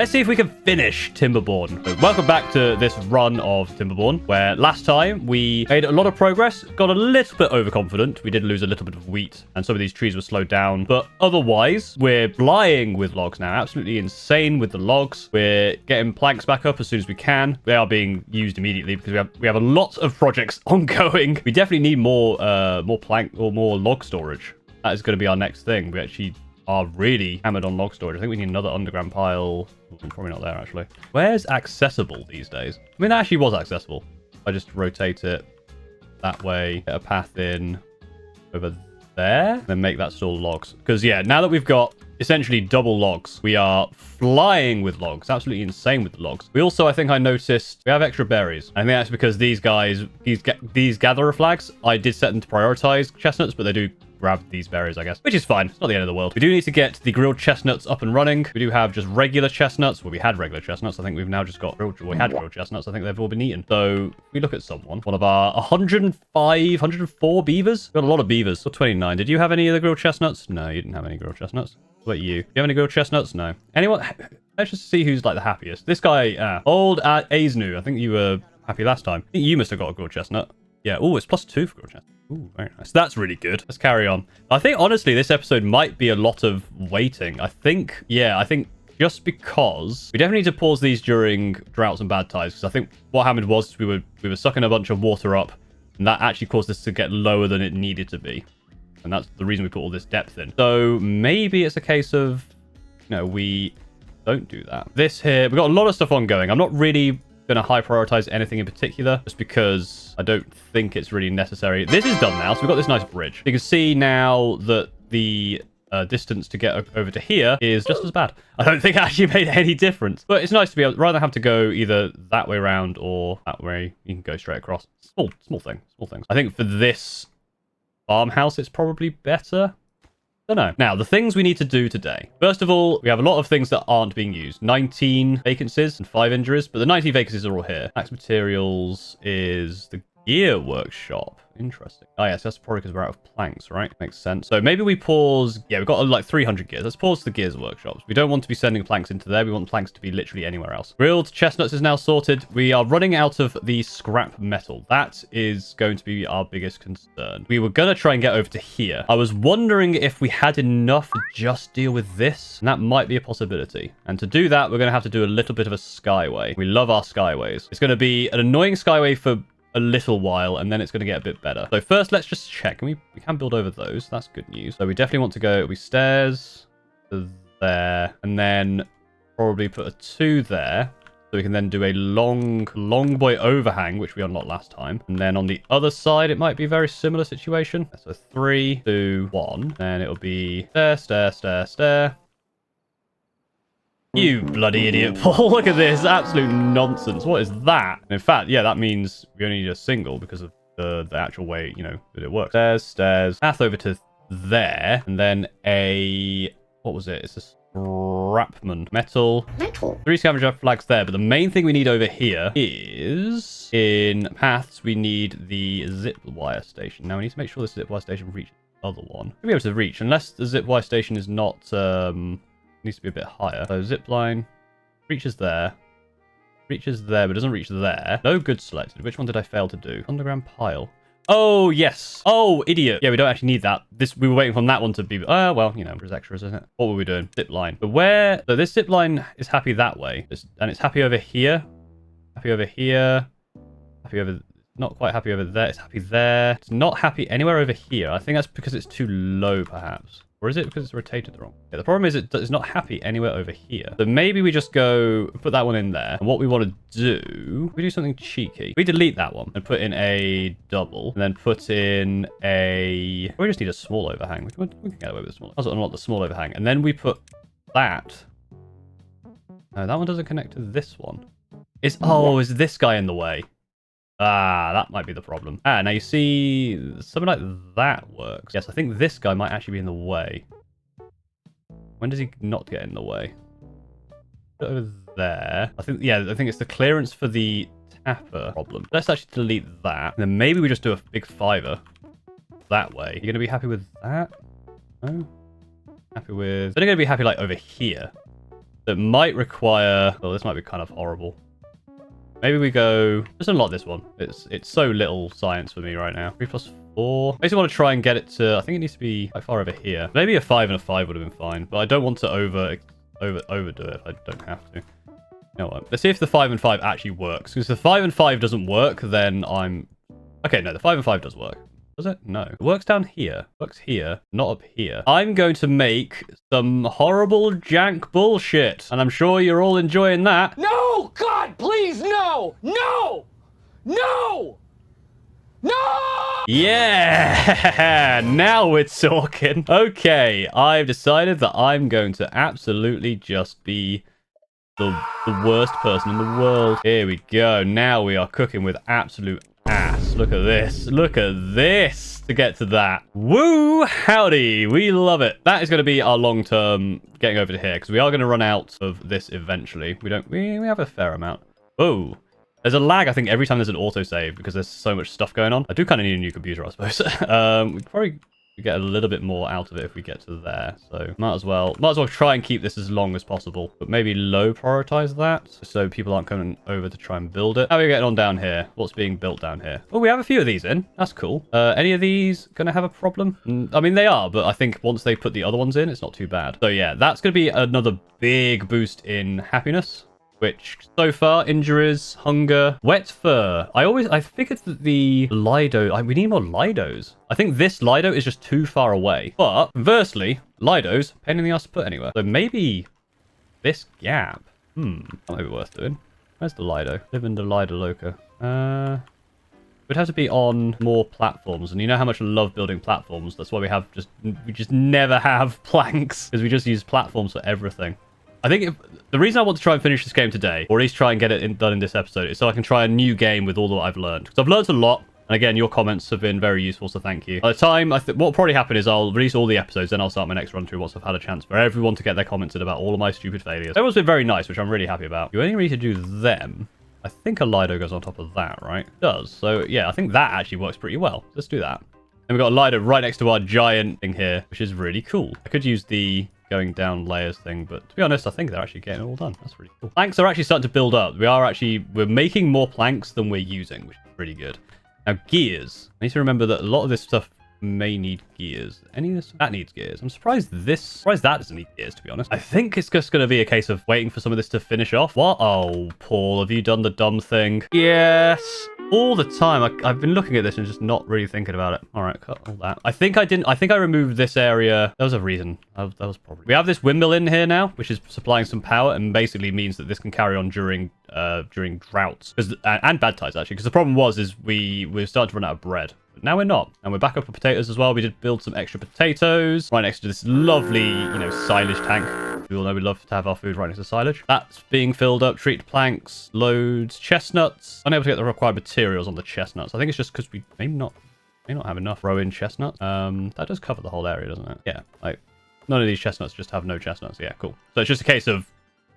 Let's see if we can finish Timberborn. So welcome back to this run of Timberborn, where last time we made a lot of progress, got a little bit overconfident. We did lose a little bit of wheat, and some of these trees were slowed down. But otherwise, we're flying with logs now. Absolutely insane with the logs. We're getting planks back up as soon as we can. They are being used immediately because we have a lot of projects ongoing. We definitely need more plank or more log storage. That is going to be our next thing. We actually are really hammered on log storage. I think we need another underground pile. Probably not there, actually. Where's accessible these days? I mean, that actually was accessible. I just rotate it that way, get a path in over there, then make that still logs. Because, yeah, now that we've got essentially double logs, we are flying with logs. Absolutely insane with the logs. We also, I think I noticed, we have extra berries. I think that's because these guys, these gatherer flags, I did set them to prioritize chestnuts, but they do grab these berries, I guess, which is fine. It's not the end of the world. We do need to get the grilled chestnuts up and running. We do have just regular chestnuts. Well, we had regular chestnuts. I think we've now just got grilled. We had grilled chestnuts. I think they've all been eaten. So if we look at one of our 105, 104 beavers. Got a lot of beavers. So 29. Did you have any of the grilled chestnuts? No, you didn't have any grilled chestnuts. What about you? Do you have any grilled chestnuts? No. Anyone? Let's just see who's like the happiest. This guy, old Aznu. I think you were happy last time. I think you must have got a grilled chestnut. Yeah. Oh, it's +2 for grilled chestnut. Ooh, very nice. That's really good. Let's carry on. I think, honestly, this episode might be a lot of waiting. I think just because we definitely need to pause these during droughts and bad tides, because I think what happened was we were sucking a bunch of water up, and that actually caused us to get lower than it needed to be. And that's the reason we put all this depth in. So maybe it's a case of, we don't do that. This here, we've got a lot of stuff ongoing. I'm not really going to high prioritize anything in particular, just because I don't think it's really necessary. This is done now, so we've got this nice bridge. You can see now that the distance to get over to here is just as bad. I don't think it actually made any difference, but it's nice to be able, rather than have to go either that way around or that way, you can go straight across. Small things. I think for this farmhouse, it's probably better. Don't know. Now, the things we need to do today. First of all, we have a lot of things that aren't being used. 19 vacancies and 5 injuries, but the 19 vacancies are all here. Max materials is the gear workshop. Interesting. Oh, yes, that's probably because we're out of planks, right? Makes sense. So maybe we pause. Yeah, we've got like 300 gears. Let's pause the gears workshops. We don't want to be sending planks into there. We want planks to be literally anywhere else. Grilled chestnuts is now sorted. We are running out of the scrap metal. That is going to be our biggest concern. We were going to try and get over to here. I was wondering if we had enough to just deal with this, and that might be a possibility. And to do that, we're going to have to do a little bit of a skyway. We love our skyways. It's going to be an annoying skyway for a little while, and then it's going to get a bit better. So first, let's just check. We can build over those. That's good news. So we definitely want to go, it'll be stairs to there, and then probably put a 2 there. So we can then do a long boy overhang, which we unlocked last time. And then on the other side, it might be a very similar situation. So 3, 2, 1. Then it'll be stair. You bloody idiot, Paul. Look at this. Absolute nonsense. What is that? And in fact, yeah, that means we only need a single because of the actual way, that it works. Stairs. Path over to there. And then what was it? It's a scrapman. Metal. 3 scavenger flags there. But the main thing we need over here is, in paths, we need the zip wire station. Now we need to make sure this zip wire station reaches the other one. We'll be able to reach, unless the zip wire station is not, needs to be a bit higher. So zip line reaches there, but doesn't reach there. No good selected. Which one did I fail to do? Underground pile. Oh, yes. Oh, idiot. Yeah, we don't actually need that. We were waiting for that one to be, well, there's extras, isn't it? What were we doing? Zip line. So this zip line is happy that way, and it's happy over here. Not quite happy over there. It's happy there. It's not happy anywhere over here. I think that's because it's too low, perhaps. Or is it because it's rotated wrong? Yeah, the problem is it's not happy anywhere over here. So maybe we just go put that one in there. And what we want to do, we do something cheeky. We delete that one and put in a double, and then put in we just need a small overhang. We can get away with a small. Also unlock the small overhang, and then we put that. No, that one doesn't connect to this one. Is this guy in the way? That might be the problem. Now you see, something like that works. Yes, I think this guy might actually be in the way. When does he not get in the way? Over there. I think it's the clearance for the tapper problem. Let's actually delete that. And then maybe we just do a big 5er that way. You're going to be happy with that? No? Happy with... They're going to be happy like over here. It might require... Oh, this might be kind of horrible. Maybe we go... Just unlock this one. It's so little science for me right now. 3 plus 4. Basically want to try and get it to... I think it needs to be quite far over here. Maybe a 5 and a 5 would have been fine. But I don't want to overdo it if I don't have to. You know what? Let's see if the 5 and 5 actually works. Because if the 5 and 5 doesn't work, then I'm... Okay, no, the 5 and 5 does work. Does it? No. It works down here. It works here, not up here. I'm going to make some horrible jank bullshit. And I'm sure you're all enjoying that. No! God, please, no! No! No! No! Yeah! Now we're talking. Okay, I've decided that I'm going to absolutely just be the worst person in the world. Here we go. Now we are cooking with absolute ass. Look at this. Look at this to get to that. Woo! Howdy. We love it. That is going to be our long-term getting over to here because we are going to run out of this eventually. We have a fair amount. Oh. There's a lag, I think, every time there's an autosave because there's so much stuff going on. I do kind of need a new computer, I suppose. We probably get a little bit more out of it if we get to there. So might as well try and keep this as long as possible, but maybe low prioritize that so people aren't coming over to try and build it. How are we getting on down here? What's being built down here? Oh, we have a few of these in. That's cool. Any of these gonna have a problem? I mean, they are, but I think once they put the other ones in, it's not too bad. So yeah, that's gonna be another big boost in happiness. Which, so far, injuries, hunger, wet fur. I figured that the Lido... we need more Lidos. I think this Lido is just too far away. But, conversely, Lidos, pain in the ass to put anywhere. So maybe this gap. That might be worth doing. Where's the Lido? Live in the Lido Loca. It would have to be on more platforms. And you know how much I love building platforms. That's why we just never have planks. Because we just use platforms for everything. I think the reason I want to try and finish this game today, or at least try and get it done in this episode, is so I can try a new game with all that I've learned. Because I've learned a lot, and again, your comments have been very useful, so thank you. By the time, what will probably happen is I'll release all the episodes, then I'll start my next run through once I've had a chance for everyone to get their comments in about all of my stupid failures. Everyone's been very nice, which I'm really happy about. You only need to do them. I think a Lido goes on top of that, right? It does. So yeah, I think that actually works pretty well. Let's do that. And we've got a Lido right next to our giant thing here, which is really cool. I could use the going down layers thing, but to be honest, I think they're actually getting it all done. That's really cool. Planks are actually starting to build up. We're making more planks than we're using, which is pretty good. Now, gears. I need to remember that a lot of this stuff may need gears. Any of this? That needs gears. I'm surprised that doesn't need gears, to be honest. I think it's just going to be a case of waiting for some of this to finish off. What? Oh, Paul, have you done the dumb thing? Yes. All the time. I've been looking at this and just not really thinking about it. All right, cut all that. I think I removed this area. There was a reason. That was probably... We have this windmill in here now, which is supplying some power and basically means that this can carry on during droughts and bad tides, actually. Because the problem is we're starting to run out of bread. But now we're not. And we're back up for potatoes as well. We did build some extra potatoes right next to this lovely, silage tank. We all know we love to have our food right next to silage. That's being filled up. Treated planks, loads, chestnuts. Unable to get the required materials on the chestnuts. I think it's just because we may not have enough row-in chestnuts. That does cover the whole area, doesn't it? Yeah, none of these chestnuts just have no chestnuts. Yeah, cool. So it's just a case of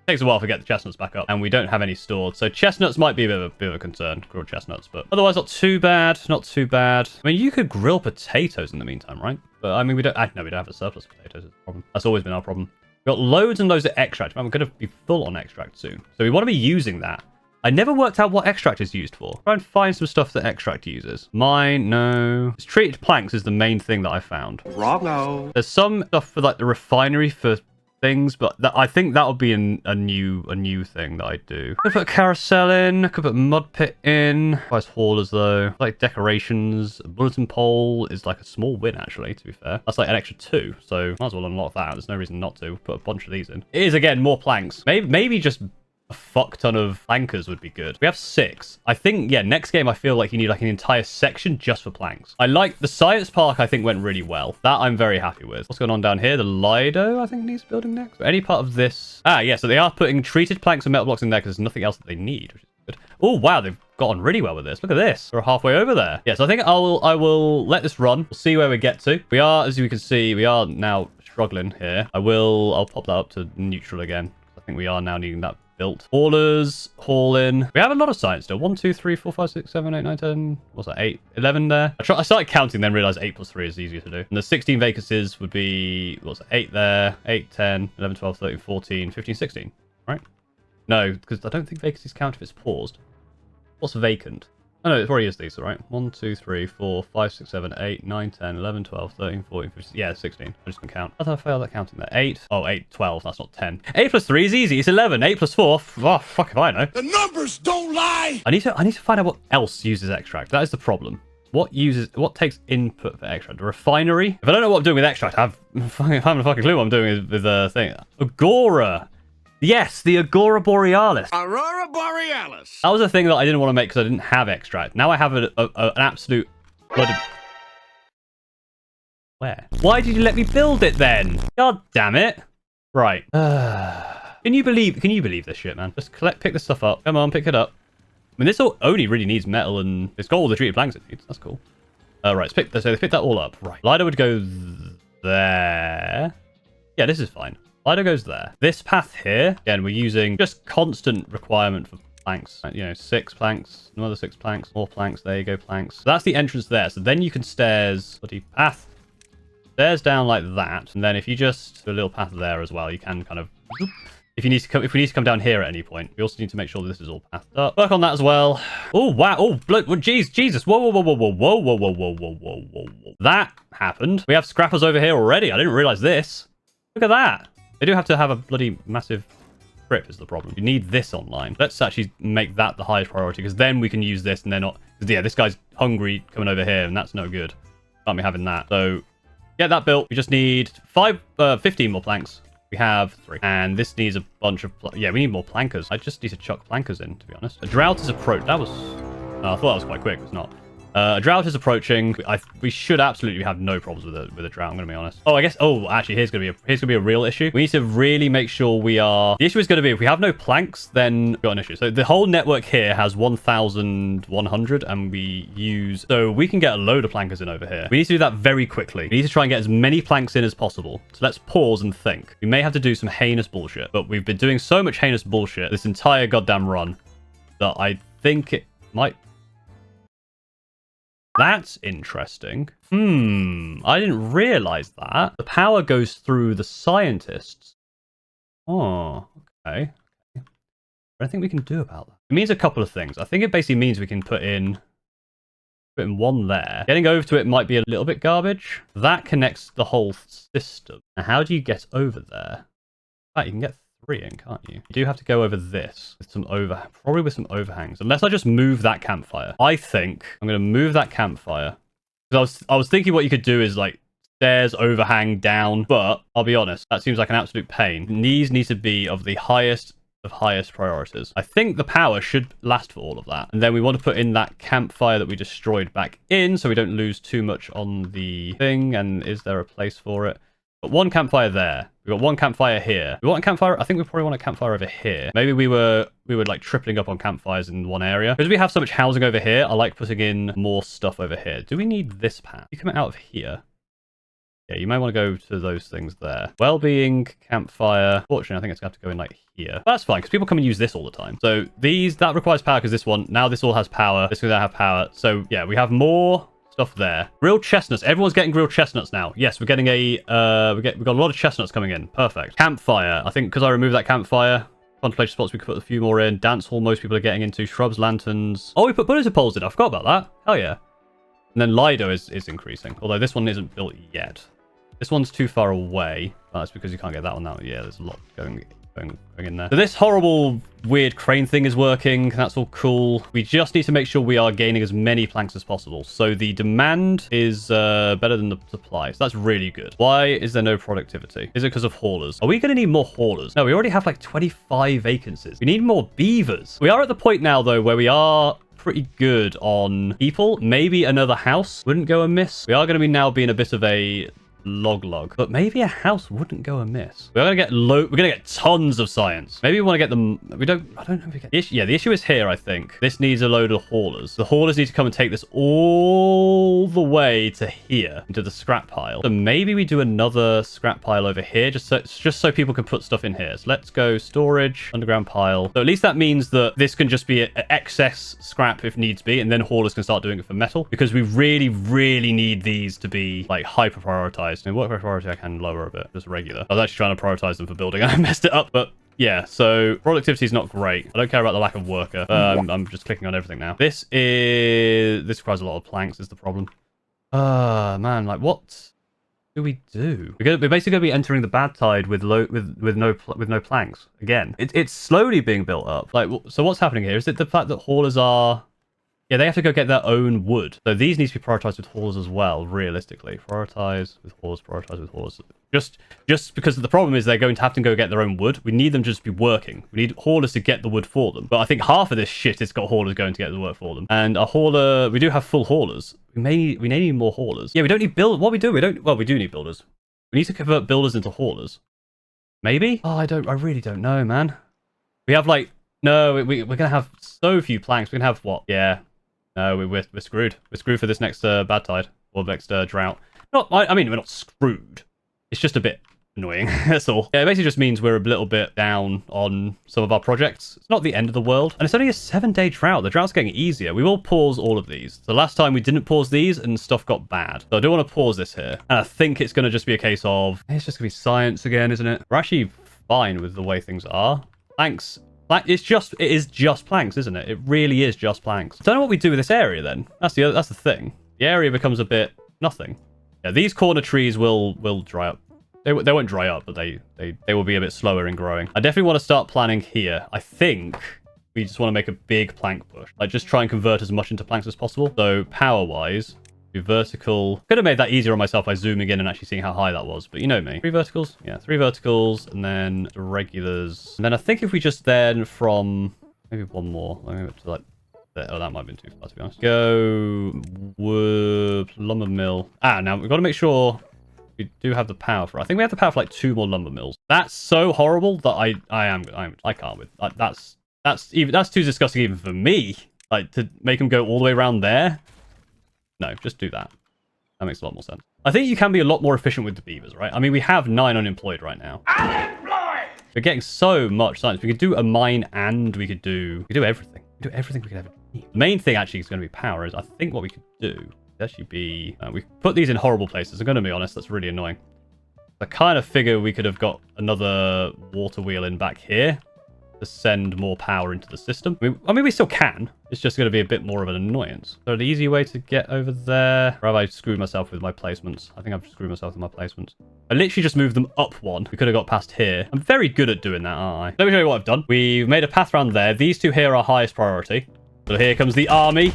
takes a while to get the chestnuts back up, and we don't have any stored. So chestnuts might be a bit of a concern, grilled chestnuts, but otherwise not too bad. Not too bad. I mean, you could grill potatoes in the meantime, right? But I mean, we don't have a surplus of potatoes. It's a problem. That's always been our problem. We've got loads and loads of extract. I'm going to be full on extract soon. So we want to be using that. I never worked out what extract is used for. Try and find some stuff that extract uses. Mine, no. It's treated planks is the main thing that I found. Wrong. There's some stuff for the refinery for things, but I think that'll be a new thing that I do. I could put a carousel in. I could put a mud pit in. Price haulers though. Like decorations. A bulletin pole is like a small win actually, to be fair. That's like an extra 2, so might as well unlock that. There's no reason not to. Put a bunch of these in. It is again more planks. Maybe just a fuck ton of plankers would be good. We have 6. I think, yeah, next game I feel like you need like an entire section just for planks. I like the science park, I think went really well. That I'm very happy with. What's going on down here? The Lido, I think, needs building next. Any part of this? Yeah, so they are putting treated planks and metal blocks in there because there's nothing else that they need, which is good. Oh, wow, they've gotten really well with this. Look at this. We're halfway over there. Yeah, so I think I will let this run. We'll see where we get to. We are, as you can see, we are now struggling here. I'll pop that up to neutral again. I think we are now needing that built. Haulers, haul in. We have a lot of science still. 1, 2, 3, 4, 5, 6, 7, 8, 9, 10. What's that? 8, 11 there. I started counting, then realized 8 plus 3 is easier to do. And the 16 vacancies would be, what's it? 8 there, 8, 10, 11, 12, 13, 14, 15, 16. right? No, because I don't think vacancies count if it's paused. What's vacant? Oh, no, it already is these, all right? 1, 2, 3, 4, 5, 6, 7, 8, 9, 10, 11, 12, 13, 14, 15. Yeah, 16. I'm just going to count. How did I fail that counting there? 8. Oh, 8, 12. That's not 10. 8 plus 3 is easy. It's 11. 8 plus 4. Oh, fuck if I know. The numbers don't lie! I need to find out what else uses extract. That is the problem. What takes input for extract? A refinery? If I don't know what I'm doing with extract, I haven't a fucking clue what I'm doing with the thing. Agora. Yes, the Agora Borealis. Aurora Borealis. That was a thing that I didn't want to make because I didn't have extract. Now I have an absolute bloody... Where? Why did you let me build it then? God damn it. Right. Can you believe this shit, man? Just pick this stuff up. Come on, pick it up. I mean, this only really needs metal and it's got all the treated planks it needs. That's cool. Right, so they pick that all up. Right. Lido would go there. Yeah, this is fine. Lido goes there. This path here, again, we're using just constant requirement for planks. You know, 6 planks, another 6 planks, more planks. There you go, planks. So that's the entrance there. So then you can stairs, bloody path, stairs down like that. And then if you just do a little path there as well, you can kind of, if we need to come down here at any point, we also need to make sure that this is all pathed up. Work on that as well. Oh, wow. Oh, blood. Jesus. Whoa, whoa, whoa, whoa, whoa, whoa, whoa, whoa, whoa, whoa, whoa, whoa. That happened. We have scrappers over here already. I didn't realize this. Look at that. They do have to have a bloody massive trip is the problem. You need this online. Let's actually make that the highest priority because then we can use this and they're not... Yeah, this guy's hungry coming over here and that's no good. Can't be having that. So get that built. We just need 15 more planks. We have 3. And this needs a bunch of... Yeah, we need more plankers. I just need to chuck plankers in, to be honest. A drought is approached. That was... I thought that was quite quick. It's not. A drought is approaching. We should absolutely have no problems with a drought. I'm gonna be honest. Oh, I guess. Oh, actually, here's gonna be a real issue. We need to really make sure we are. The issue is gonna be if we have no planks, then we've got an issue. So the whole network here has 1,100, and we use. So we can get a load of plankers in over here. We need to do that very quickly. We need to try and get as many planks in as possible. So let's pause and think. We may have to do some heinous bullshit, but we've been doing so much heinous bullshit this entire goddamn run that I think it might. That's interesting. I didn't realize that. The power goes through the scientists. Oh, okay. What do I think we can do about that? It means a couple of things. I think it basically means we can put in one there. Getting over to it might be a little bit garbage. That connects the whole system. Now, how do you get over there? In fact, you can get 3 in, can't you? You do have to go over this with some probably with some overhangs. Unless I just move that campfire. I think I'm going to move that campfire. Because I was thinking what you could do is like stairs, overhang, down. But I'll be honest, that seems like an absolute pain. These need to be of the highest of highest priorities. I think the power should last for all of that. And then we want to put in that campfire that we destroyed back in so we don't lose too much on the thing. And is there a place for it? But 1 campfire there. We've got 1 campfire here. We want a campfire. I think we probably want a campfire over here. Maybe we were like tripling up on campfires in one area. Because we have so much housing over here, I like putting in more stuff over here. Do we need this path? You coming out of here? Yeah, you might want to go to those things there. Well-being, campfire. Fortunately, I think it's going to have to go in like here. But that's fine, because people come and use this all the time. So that requires power because this one, now this all has power. This is going to have power. So yeah, we have more stuff there. Grilled chestnuts. Everyone's getting grilled chestnuts now. Yes, we're getting we've got a lot of chestnuts coming in. Perfect. Campfire. I think because I removed that campfire, contemplation spots, we could put a few more in. Dance hall, most people are getting into. Shrubs, lanterns. Oh, we put bulletin poles in. I forgot about that. Hell yeah. And then Lido is increasing. Although this one isn't built yet. This one's too far away. Oh, that's because you can't get that one out. Yeah, there's a lot going in there. So this horrible weird crane thing is working. That's all cool. We just need to make sure we are gaining as many planks as possible. So the demand is better than the supply. So that's really good. Why is there no productivity? Is it because of haulers? Are we going to need more haulers? No, we already have like 25 vacancies. We need more beavers. We are at the point now, though, where we are pretty good on people. Maybe another house wouldn't go amiss. We are going to be now being a bit of a log, but maybe a house wouldn't go amiss. We're gonna get tons of science. Maybe we want to get them. I don't know if we get the issue. Yeah, the issue is here. I think this needs a load of haulers. The haulers need to come and take this all the way to here into the scrap pile. So maybe we do another scrap pile over here just so people can put stuff in here. So let's go storage, underground pile. So at least that means that this can just be an excess scrap if needs be, and then haulers can start doing it for metal, because we really need these to be like hyper prioritized. And what priority I can lower a bit, just regular. I was actually trying to prioritize them for building and I messed it up, but Yeah, so productivity is not great. I don't care about the lack of worker. I'm just clicking on everything now. This requires a lot of planks is the problem. Man, like what do we do? We're basically going to be entering the bad tide with no planks again. It's slowly being built up. Like, so what's happening here? Is it the fact that haulers are... Yeah, they have to go get their own wood. So these need to be prioritized with haulers as well, realistically. Prioritize with haulers, prioritize with haulers. Just because the problem is they're going to have to go get their own wood. We need them to just be working. We need haulers to get the wood for them. But I think half of this shit has got haulers going to get the work for them. And a hauler, we do have full haulers. We may need more haulers. Yeah, we don't need builders. What we do, well, we do need builders. We need to convert builders into haulers. Maybe? Oh, I really don't know, man. We have like, no, we're going to have so few planks. We're going to have what? Yeah. No, we're screwed. We're screwed for this next bad tide or next drought. I mean, we're not screwed. It's just a bit annoying. That's all. Yeah, it basically just means we're a little bit down on some of our projects. It's not the end of the world. And it's only a 7-day drought. The drought's getting easier. We will pause all of these. The last time we didn't pause these and stuff got bad. So I do want to pause this here. And I think it's going to just be a case of... It's just going to be science again, isn't it? We're actually fine with the way things are. Thanks. It is just planks, isn't it? It really is just planks. I don't know what we do with this area then. That's the thing. The area becomes a bit nothing. Yeah, these corner trees will dry up. They won't dry up, but they will be a bit slower in growing. I definitely want to start planning here. I think we just want to make a big plank push. Like just try and convert as much into planks as possible. So power-wise, do vertical. Could have made that easier on myself by zooming in and actually seeing how high that was, but you know me. 3 verticals? Yeah, 3 verticals, and then the regulars. And then I think if we just then from... Maybe one more. Let me go to like... Oh, that might have been too far, to be honest. Go... lumber mill. Now we've got to make sure we do have the power for it. I think we have the power for like 2 more lumber mills. That's so horrible that I can't with... Like, that's too disgusting even for me. Like, to make them go all the way around there. No, just do that. That makes a lot more sense. I think you can be a lot more efficient with the beavers, right? I mean, we have 9 unemployed right now. Unemployed! We're getting so much science. We could do a mine and we could do everything. We could do everything we could ever need. The main thing actually is going to be power. Is I think what we could do would actually be... we put these in horrible places. I'm going to be honest. That's really annoying. I kind of figure we could have got another water wheel in back here to send more power into the system. I mean, we still can. It's just going to be a bit more of an annoyance. So the easy way to get over there... Or have I screwed myself with my placements? I think I've screwed myself with my placements. I literally just moved them up 1. We could have got past here. I'm very good at doing that, aren't I? Let me show you what I've done. We've made a path around there. These 2 here are highest priority. So here comes the army.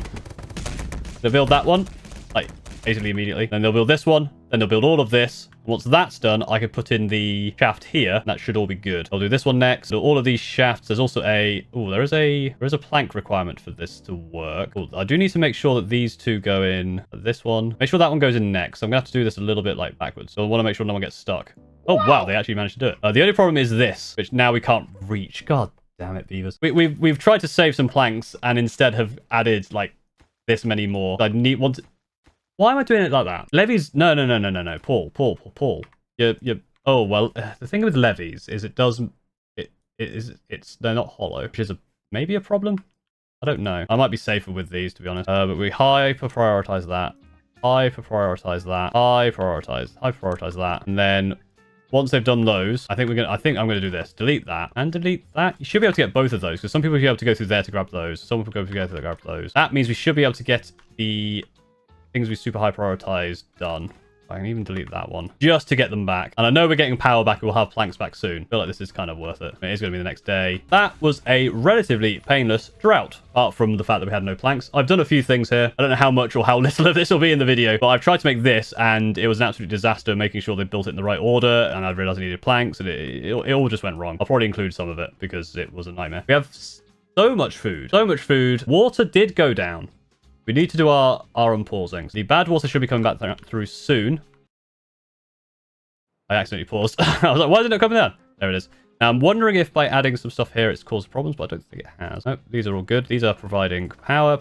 They'll build that one. Like, basically immediately. Then they'll build this one. Then they'll build all of this. Once that's done, I can put in the shaft here. And that should all be good. I'll do this one next. So all of these shafts. There's also a... Oh, there is a plank requirement for this to work. Oh, I do need to make sure that these 2 go in. This one. Make sure that one goes in next. I'm going to have to do this a little bit like backwards. So I want to make sure no one gets stuck. Oh, wow. They actually managed to do it. The only problem is this, which now we can't reach. God damn it, beavers. We've tried to save some planks and instead have added like this many more. I want to... Why am I doing it like that? Levies? No. Paul. You're... Oh, well, the thing with levies is they're not hollow, which is maybe a problem. I don't know. I might be safer with these, to be honest. But we hyper-prioritize that. Hyper-prioritize that. Hyper-prioritize that. And then once they've done those, I think I'm gonna do this. Delete that and delete that. You should be able to get both of those because some people will be able to go through there to grab those. Some people will go to grab those. That means we should be able to get the things we super high prioritized done. I can even delete that one just to get them back. And I know we're getting power back. We'll have planks back soon. I feel like this is kind of worth it. It is going to be the next day. That was a relatively painless drought, apart from the fact that we had no planks. I've done a few things here. I don't know how much or how little of this will be in the video, but I've tried to make this and it was an absolute disaster making sure they built it in the right order. And I realized I needed planks and it all just went wrong. I'll probably include some of it because it was a nightmare. We have so much food. So much food. Water did go down. We need to do our unpausing. The bad water should be coming back through soon. I accidentally paused. I was like, why isn't it coming down? There it is. Now, I'm wondering if by adding some stuff here, it's caused problems, but I don't think it has. No, these are all good. These are providing power.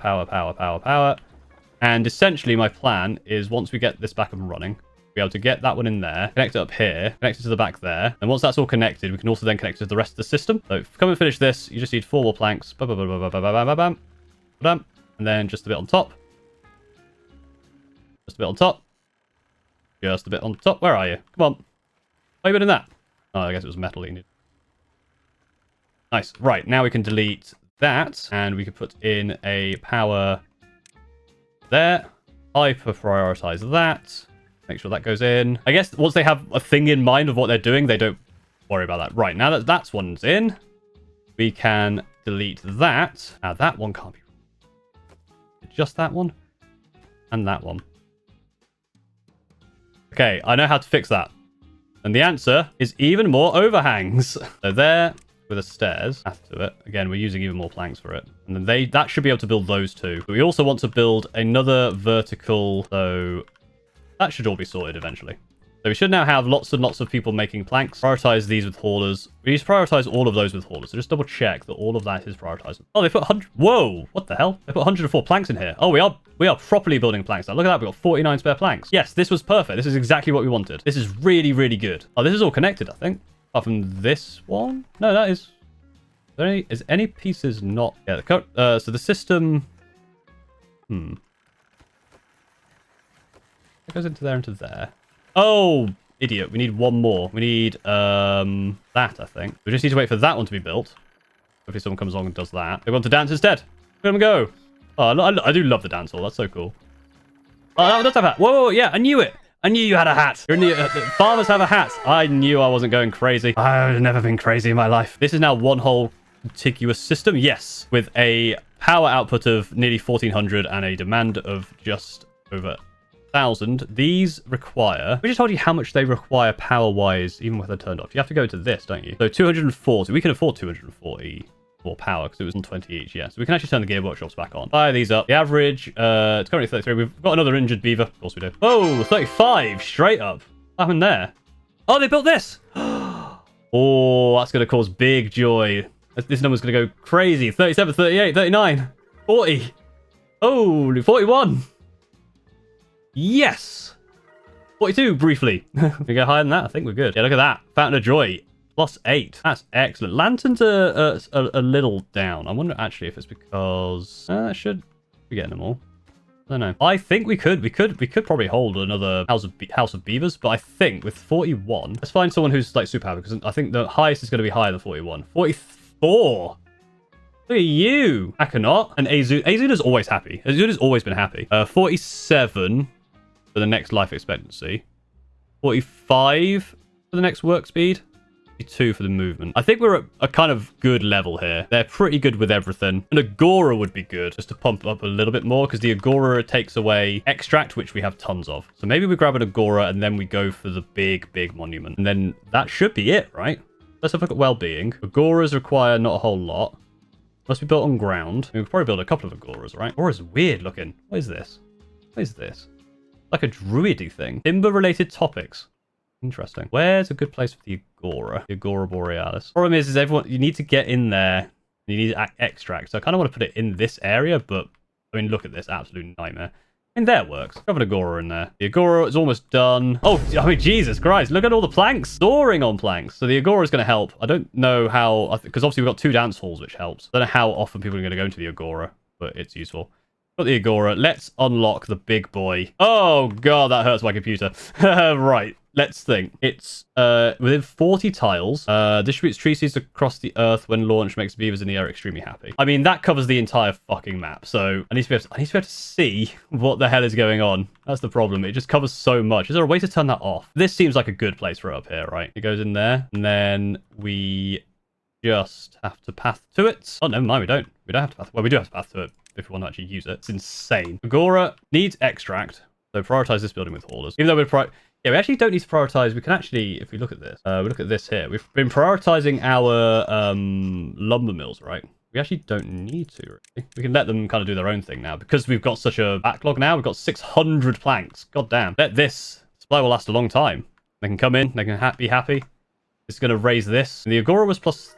And essentially, my plan is once we get this back and running, be able to get that one in there, connect it up here, connect it to the back there. And once that's all connected, we can also then connect it to the rest of the system. So come and finish this. You just need 4 more planks. Bam. And then just a bit on top. Just a bit on top. Just a bit on top. Where are you? Come on. Why are you doing that? Oh, I guess it was metal you need. Nice. Right, now we can delete that, and we can put in a power there. Hyper prioritize that. Make sure that goes in. I guess once they have a thing in mind of what they're doing, they don't worry about that. Right, now that that's one's in, we can delete that. Now that one can't be... Just that one and that one. Okay, I know how to fix that. And the answer is even more overhangs. So there, with the stairs, path to it. Again, we're using even more planks for it. And then that should be able to build those two. But we also want to build another vertical, so that should all be sorted eventually. So we should now have lots and lots of people making planks. Prioritize these with haulers. We need to prioritize all of those with haulers. So just double check that all of that is prioritized. Oh, they put 100... Whoa, what the hell? They put 104 planks in here. Oh, we are properly building planks now. Look at that. We've got 49 spare planks. Yes, this was perfect. This is exactly what we wanted. This is really, really good. Oh, this is all connected, I think. Apart from this one. No, that is... Is any pieces not... Yeah, so the system... It goes into there. Oh, idiot. We need one more. We need that, I think. We just need to wait for that one to be built. Hopefully someone comes along and does that. They want to dance instead. Let them go. Oh, I do love the dance hall. That's so cool. Oh, that does have a hat. Whoa, yeah, I knew it. I knew you had a hat. You're in the farmers have a hat. I knew I wasn't going crazy. I've never been crazy in my life. This is now one whole contiguous system. Yes, with a power output of nearly 1400 and a demand of just over 1,000. These require... We just told you how much they require power-wise, even with they're turned off. You have to go to this, don't you? So 240. We can afford 240 more power because it was on 20 each. Yeah, so we can actually turn the gear workshops back on. Fire these up. The average, it's currently 33. We've got another injured beaver. Of course we do. Oh, 35 straight up. What happened there? Oh, they built this. Oh, that's going to cause big joy. This number's going to go crazy. 37, 38, 39, 40. Oh, 41. Yes! 42, briefly. We go higher than that? I think we're good. Yeah, look at that. Fountain of Joy. +8. That's excellent. Lanterns are a little down. I wonder actually if it's because... should be getting them all. I don't know. I think we could probably hold another House of Beavers, but I think with 41... Let's find someone who's like super happy, because I think the highest is going to be higher than 41. 44! Look at you! Akanot and Azuna's always happy. Azuna's always been happy. 47... for the next life expectancy, 45 for the next work speed, 52 for the movement. I think we're at a kind of good level here. They're pretty good with everything. An Agora would be good just to pump up a little bit more because the Agora takes away extract, which we have tons of. So maybe we grab an Agora and then we go for the big monument. And then that should be it, right? Let's have a look at well-being. Agoras require not a whole lot. Must be built on ground. We could probably build a couple of Agoras, right? Agora's weird looking. What is this? What is this? Like a druidy thing. Timber-related topics. Interesting. Where's a good place for the Agora? The Agora Borealis. Problem is everyone... You need to get in there. You need extract. So I kind of want to put it in this area, but... I mean, look at this. Absolute nightmare. And there works. Have an Agora in there. The Agora is almost done. Oh, I mean, Jesus Christ. Look at all the planks. Soaring on planks. So the Agora is going to help. I don't know how... Because obviously we've got 2 dance halls, which helps. I don't know how often people are going to go into the Agora, but it's useful. Got the Agora. Let's unlock the big boy. Oh, God, that hurts my computer. Right. Let's think. It's within 40 tiles. Distributes tree seeds across the earth when launched. Makes beavers in the air extremely happy. I mean, that covers the entire fucking map. So I need to be able to see what the hell is going on. That's the problem. It just covers so much. Is there a way to turn that off? This seems like a good place for it up here, right? It goes in there. And then we just have to path to it. Oh, never mind. We don't. We don't have to path. Well, we do have to path to it if we want to actually use it. It's insane. Agora needs extract. So prioritize this building with haulers. Even though we actually don't need to prioritize. We can actually, if we look at this, we look at this here. We've been prioritizing our lumber mills, right? We actually don't need to, really. We can let them kind of do their own thing now because we've got such a backlog now. We've got 600 planks. God damn. Bet this supply will last a long time. They can come in. They can be happy. It's going to raise this. And the Agora was +3,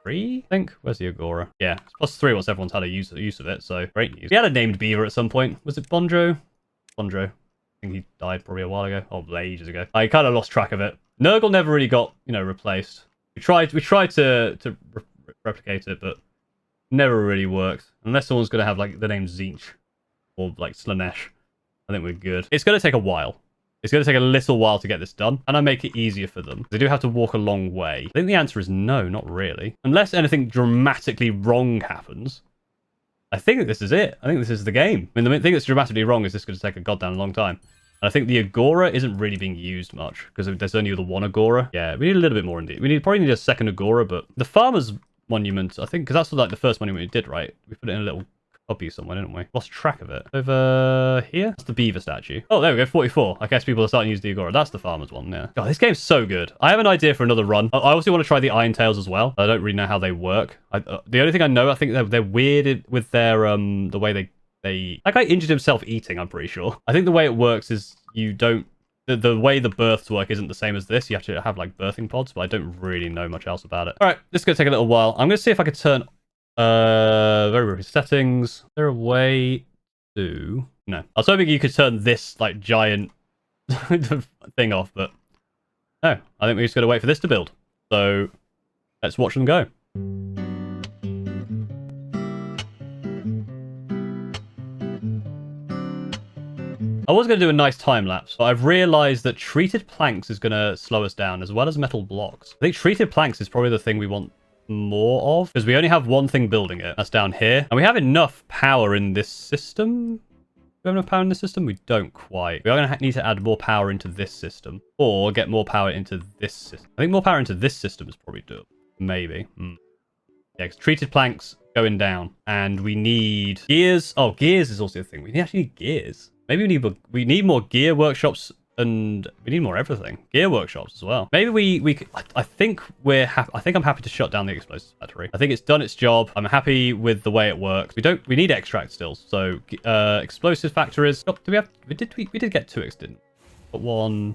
I think. Where's the Agora? Yeah, it's +3 once everyone's had a use of it. So great news. We had a named beaver at some point. Was it Bondro? Bondro. I think he died probably a while ago. Oh, ages ago. I kind of lost track of it. Nurgle never really got, replaced. We tried to replicate it, but never really worked. Unless someone's going to have, like, the name Zinch or, like, Slanesh. I think we're good. It's going to take a while. It's going to take a little while to get this done. And I make it easier for them. They do have to walk a long way. I think the answer is no, not really. Unless anything dramatically wrong happens. I think that this is it. I think this is the game. I mean, the thing that's dramatically wrong is this is going to take a goddamn long time. And I think the Agora isn't really being used much because there's only the one Agora. Yeah, we need a little bit more indeed. Probably need a second Agora, but the Farmer's Monument, I think, because that's like the first monument we did, right? We put it in a little copy somewhere, didn't we? Lost track of it. Over here? That's the Beaver statue. Oh, there we go, 44. I guess people are starting to use the Agora. That's the Farmer's one, yeah. God, this game's so good. I have an idea for another run. I also want to try the Iron Tails as well. I don't really know how they work. The only thing I know, I think they're weird with their, the way they... That guy injured himself eating, I'm pretty sure. I think the way it works is you don't... The way the births work isn't the same as this. You have to have, like, birthing pods, but I don't really know much else about it. All right, this is going to take a little while. I'm going to see if I can turn... very briefly, settings. Is there a way to... No. I was hoping you could turn this, like, giant thing off, but... No. I think we're just going to wait for this to build. So, let's watch them go. I was going to do a nice time lapse, but I've realized that treated planks is going to slow us down, as well as metal blocks. I think treated planks is probably the thing we want more of, because we only have one thing building it. That's down here. And we have enough power in this system. Do we have enough power in this system? We don't quite. We are going to need to add more power into this system, or get more power into this system. I think more power into this system is probably doable. Maybe. Yeah, because treated planks going down, and we need gears. Oh, gears is also a thing. We actually need gears. Maybe we need more gear workshops, and we need more everything. Gear workshops as well. Maybe I think we're happy. I think I'm happy to shut down the explosives factory. I think it's done its job. I'm happy with the way it works. We need extract still. So explosive factories. Oh, we did get 2 didn't we? But 1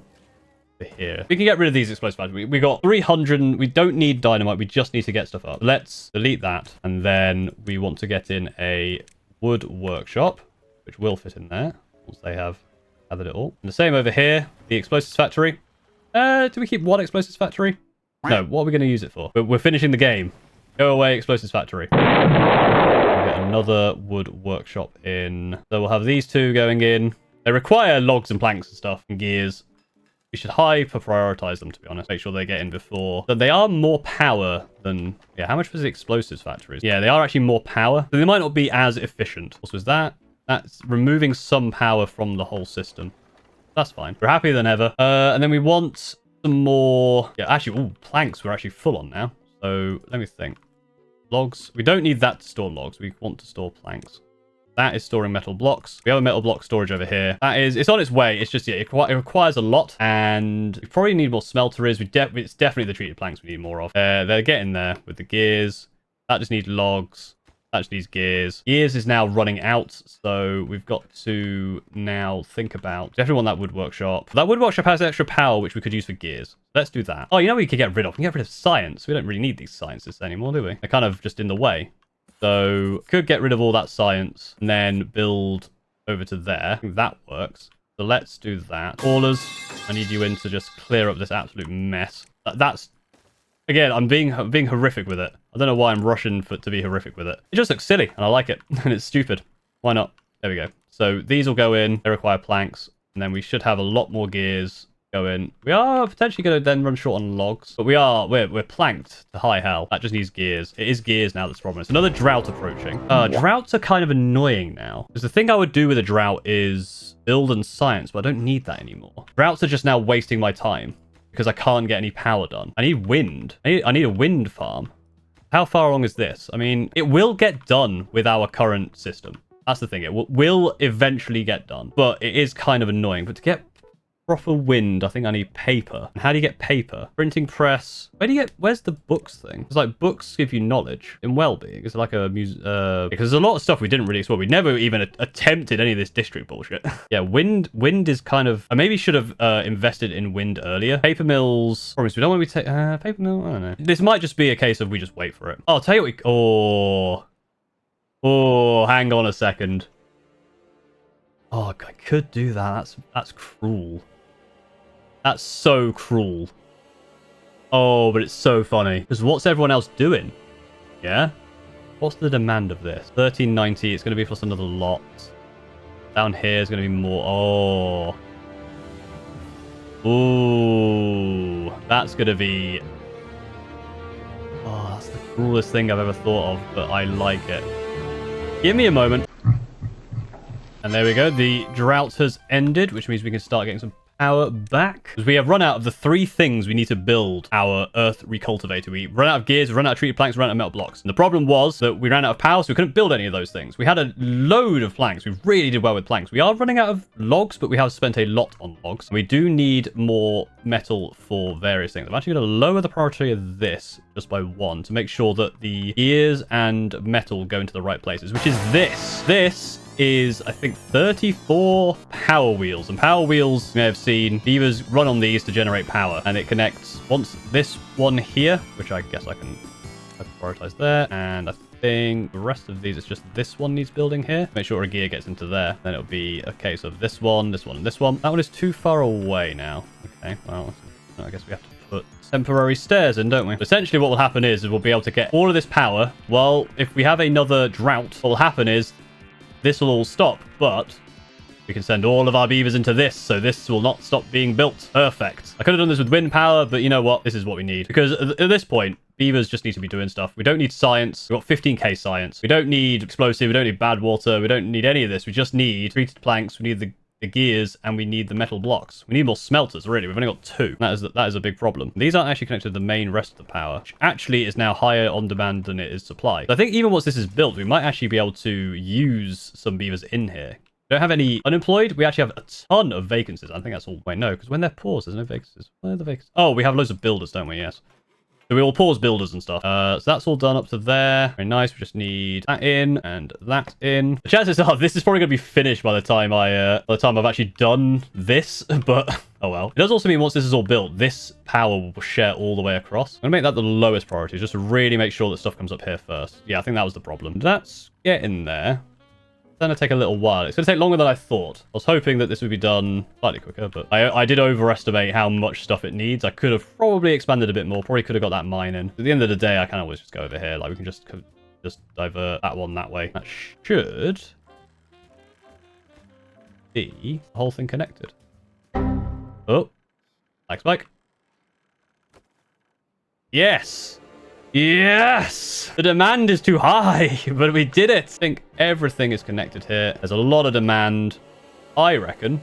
here. We can get rid of these explosive factories. We got 300. We don't need dynamite. We just need to get stuff up. Let's delete that, and then we want to get in a wood workshop, which will fit in there. Once they have gathered it all. And the same over here, the explosives factory. Do we keep one explosives factory? No, what are we going to use it for? We're finishing the game. Go away, explosives factory. We'll get another wood workshop in. So we'll have these 2 going in. They require logs and planks and stuff and gears. We should hyper prioritize them, to be honest. Make sure they get in before. But they are more power than... Yeah, how much was the explosives factories? Yeah, they are actually more power. So they might not be as efficient. What was that? That's removing some power from the whole system. That's fine. We're happier than ever. And then we want some more... Yeah, actually, ooh, planks we're actually full on now. So let me think. Logs. We don't need that to store logs. We want to store planks. That is storing metal blocks. We have a metal block storage over here. It's on its way. It's just, yeah, it requires a lot. And we probably need more smelteries. It's definitely the treated planks we need more of. They're getting there with the gears. That just needs logs. That just needs gears. Gears is now running out, so we've got to now think about... Definitely want that wood workshop. That wood workshop has extra power, which we could use for gears. Let's do that. Oh, you know what we could get rid of? We can get rid of science. We don't really need these sciences anymore, do we? They're kind of just in the way. So, could get rid of all that science and then build over to there. I think that works. So let's do that. Haulers, I need you in to just clear up this absolute mess. That's... Again, I'm being horrific with it. I don't know why I'm rushing to be horrific with it. It just looks silly, and I like it. And it's stupid. Why not? There we go. So these will go in. They require planks. And then we should have a lot more gears go in. We are potentially going to then run short on logs. But we're planked to high hell. That just needs gears. It is gears now that's the problem. It's another drought approaching. Droughts are kind of annoying now. Because the thing I would do with a drought is build and science, but I don't need that anymore. Droughts are just now wasting my time. Because I can't get any power done. I need wind. I need a wind farm. How far along is this? I mean, it will get done with our current system. That's the thing. It will eventually get done. But it is kind of annoying. But to get proper wind, I think I need paper. And how do you get paper? Printing press. Where's the books thing? It's like books give you knowledge in well-being. It's like a because there's a lot of stuff we didn't really explore. We never even attempted any of this district bullshit. Yeah, wind is kind of... I maybe should have invested in wind earlier. Paper mills. Promise, we don't want to take... paper mill? I don't know. This might just be a case of we just wait for it. Oh, I'll tell you what Oh, hang on a second. Oh, I could do that. That's cruel. That's so cruel. Oh, but it's so funny. Because what's everyone else doing? Yeah? What's the demand of this? 1390. It's going to be for us another lot. Down here is going to be more. Oh. Ooh, that's going to be... Oh, that's the cruelest thing I've ever thought of, but I like it. Give me a moment. And there we go. The drought has ended, which means we can start getting some power back. Because we have run out of the 3 things we need to build our earth recultivator. We run out of gears, we run out of treated planks, we run out of metal blocks. And the problem was that we ran out of power, so we couldn't build any of those things. We had a load of planks. We really did well with planks. We are running out of logs, but we have spent a lot on logs. We do need more metal for various things. I'm actually going to lower the priority of this just by 1 to make sure that the gears and metal go into the right places, which is this. This is, I think, 34 power wheels. And power wheels, you may have seen, beavers run on these to generate power. And it connects once this one here, which I guess I can prioritize there. And I think the rest of these, it's just this one needs building here. Make sure a gear gets into there. Then it'll be a case of this one, this one, and this one. That one is too far away now. Okay, well, I guess we have to put temporary stairs in, don't we? Essentially, what will happen is we'll be able to get all of this power. Well, if we have another drought, what will happen is this will all stop, but we can send all of our beavers into this, so this will not stop being built. Perfect. I could have done this with wind power, but you know what? This is what we need. Because at this point, beavers just need to be doing stuff. We don't need science. We've got 15k science. We don't need explosive. We don't need bad water. We don't need any of this. We just need treated planks. We need the gears, and we need the metal blocks. We need more smelters, really. We've only got 2. That is a big problem. These aren't actually connected to the main rest of the power, which actually is now higher on demand than it is supply. So I think even once this is built, we might actually be able to use some beavers in here. We don't have any unemployed. We actually have a ton of vacancies. I think that's all. Wait, no, because when they're paused, there's no vacancies. Where are the vacancies? Oh, we have loads of builders, don't we? Yes. So we will pause builders and stuff. So that's all done up to there. Very nice. We just need that in and that in. The chances are this is probably going to be finished by the time I've actually done this. But oh well. It does also mean once this is all built, this power will share all the way across. I'm gonna make that the lowest priority, just to really make sure that stuff comes up here first. Yeah, I think that was the problem. Let's get in there. It's going to take a little while. It's going to take longer than I thought. I was hoping that this would be done slightly quicker, but I did overestimate how much stuff it needs. I could have probably expanded a bit more. Probably could have got that mine in. At the end of the day, I can always just go over here. Like, we can just divert that one that way. That should be the whole thing connected. Oh. Like spike. Yes. Yes! The demand is too high, but we did it. I think everything is connected here. There's a lot of demand, I reckon.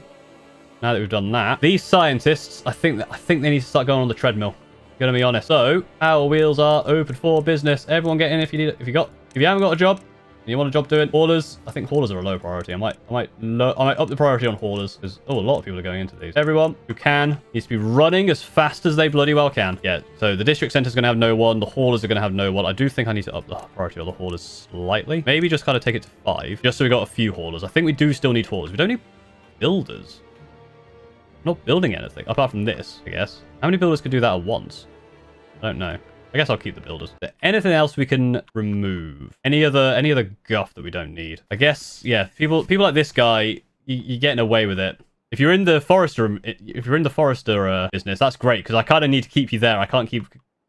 Now that we've done that, these scientists, I think they need to start going on the treadmill. Gonna be honest. So, our wheels are open for business. Everyone get in if you need it. If you haven't got a job, and you want a job doing haulers. I think haulers are a low priority. I might up the priority on haulers because a lot of people are going into these. Everyone who can needs to be running as fast as they bloody well can. Yeah. So the district center is going to have no one. The haulers are going to have no one. I do think I need to up the priority on the haulers slightly. Maybe just kind of take it to 5, just so we got a few haulers. I think we do still need haulers. We don't need builders. I'm not building anything apart from this, I guess. How many builders could do that at once? I don't know. I guess I'll keep the builders. Is there anything else we can remove? Any other guff that we don't need? I guess, yeah, people like this guy, you're getting away with it. If you're in the forester business, that's great, because I kind of need to keep you there. I can't keep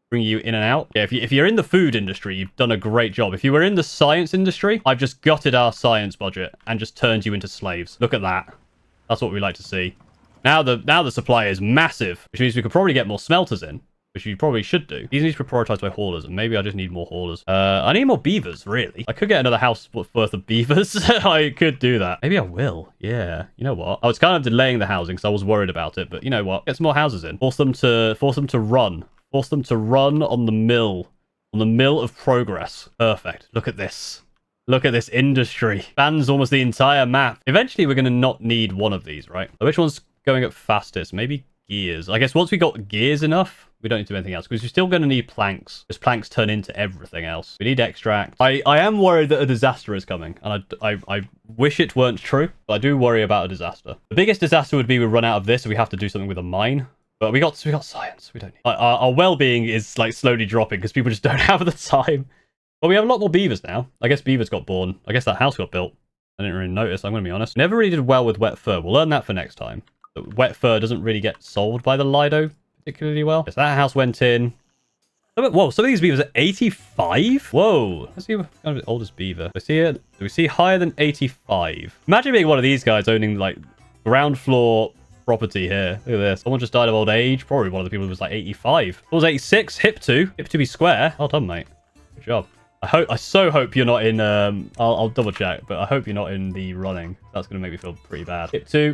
bringing you in and out. Yeah, if you're in the food industry, you've done a great job. If you were in the science industry, I've just gutted our science budget and just turned you into slaves. Look at that. That's what we like to see. Now the supply is massive, which means we could probably get more smelters in, which you probably should do. These need to be prioritized by haulers, and maybe I just need more haulers. I need more beavers, really. I could get another house worth of beavers. I could do that. Maybe I will. Yeah. You know what? I was kind of delaying the housing because I was worried about it, but you know what? Get some more houses in. Force them to run. Force them to run on the mill. On the mill of progress. Perfect. Look at this. Look at this industry. Spans almost the entire map. Eventually, we're going to not need one of these, right? So which one's going up fastest? Maybe gears. I guess once we got gears enough, we don't need to do anything else, because we're still going to need planks, because planks turn into everything else. We need extract. I am worried that a disaster is coming, and I wish it weren't true, but I do worry about a disaster. The biggest disaster would be we run out of this, and we have to do something with a mine. But we got science. We don't need... Our well-being is like slowly dropping, because people just don't have the time. But we have a lot more beavers now. I guess beavers got born. I guess that house got built. I didn't really notice, I'm going to be honest. Never really did well with wet fur. We'll learn that for next time. But wet fur doesn't really get solved by the Lido particularly well. Yes, that house went in. Whoa, some of these beavers are 85? Whoa. Let's see what kind of the oldest beaver. Do we see higher than 85? Imagine being one of these guys owning like ground floor property here. Look at this. Someone just died of old age. Probably one of the people who was like 85. What was 86? Hip 2. Hip 2 be square. Well done, mate. Good job. I so hope you're not in, I'll double check, but I hope you're not in the running. That's going to make me feel pretty bad. Hip 2.